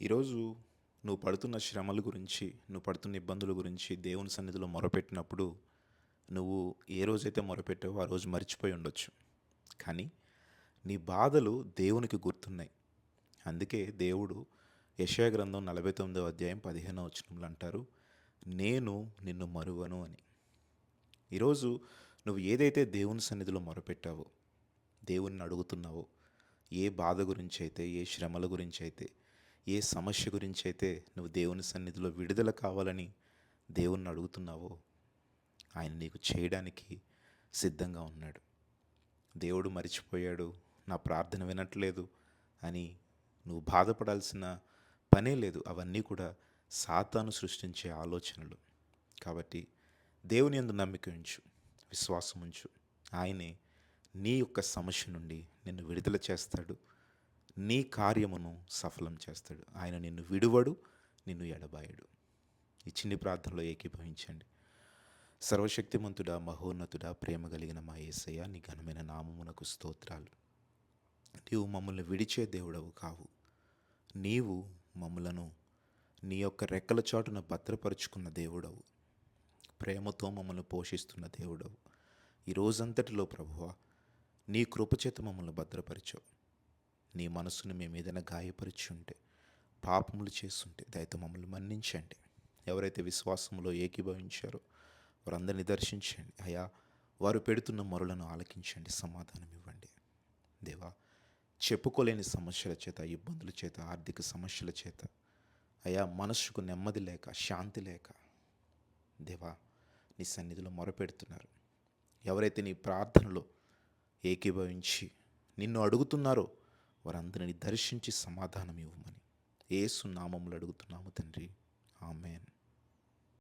ఈరోజు నువ్వు పడుతున్న శ్రమల గురించి, నువ్వు పడుతున్న ఇబ్బందుల గురించి దేవుని సన్నిధిలో మొరపెట్టినప్పుడు, నువ్వు ఏ రోజైతే మొరపెట్టావో ఆ రోజు మర్చిపోయి ఉండొచ్చు. కానీ నీ బాధలు దేవునికి గుర్తున్నాయి. అందుకే దేవుడు యెషయా గ్రంథం 49వ అధ్యాయం 15వ వచనంలో అంటారు, "నేను నిన్ను మరువను" అని. ఈరోజు నువ్వు ఏదైతే దేవుని సన్నిధిలో మొరపెట్టావో, దేవుణ్ణి అడుగుతున్నావో, ఏ బాధ గురించైతే, ఏ శ్రమల గురించైతే, ఏ సమస్య గురించైతే నువ్వు దేవుని సన్నిధిలో విడుదల కావాలని దేవుణ్ణి అడుగుతున్నావో, ఆయన నీకు చేయడానికి సిద్ధంగా ఉన్నాడు. దేవుడు మరిచిపోయాడు, నా ప్రార్థన వినట్లేదు అని నువ్వు బాధపడాల్సిన పనే లేదు. అవన్నీ కూడా సాతాను సృష్టించే ఆలోచనలు. కాబట్టి దేవుని యందు నమ్మిక ఉంచు, విశ్వాసం ఉంచు. ఆయనే నీ యొక్క సమస్య నుండి నిన్ను విడుదల చేస్తాడు. నీ కార్యమును సఫలం చేస్తాడు. ఆయన నిన్ను విడువడు, నిన్ను ఎడబాయడు. ఈ చిన్ని ప్రార్థనలో ఏకీభవించండి. సర్వశక్తిమంతుడా, మహోన్నతుడా, ప్రేమ కలిగిన మా యేసయ్య, నీ ఘనమైన నామమునకు స్తోత్రాలు. నీవు మమ్మల్ని విడిచే దేవుడవు కావు. నీవు మమ్మలను నీ యొక్క రెక్కల చాటున భద్రపరుచుకున్న దేవుడవు. ప్రేమతో మమ్మల్ని పోషిస్తున్న దేవుడవు. ఈ రోజంతటిలో ప్రభువా, నీ కృపచేత మమ్మల్ని భద్రపరిచావు. నీ మనసును మేము ఏదైనా గాయపరిచి ఉంటే, పాపములు చేస్తుంటే దయతో మమ్మల్ని మన్నించండి. ఎవరైతే విశ్వాసంలో ఏకీభవించారో వారందరినీ దర్శించండి. అయా, వారు పెడుతున్న మొరలను ఆలకించండి, సమాధానం ఇవ్వండి. దేవా, చెప్పుకోలేని సమస్యల చేత, ఇబ్బందుల చేత, ఆర్థిక సమస్యల చేత, అయా మనసుకు నెమ్మది లేక, శాంతి లేక, దేవా నీ సన్నిధిలో మొరపెడుతున్నారు. ఎవరైతే నీ ప్రార్థనలో ఏకీభవించి నిన్ను అడుగుతున్నారో వారందరినీ దర్శించి సమాధానం ఇవ్వమని యేసు నామములో అడుగుతున్నాము తండ్రి. ఆమేన్.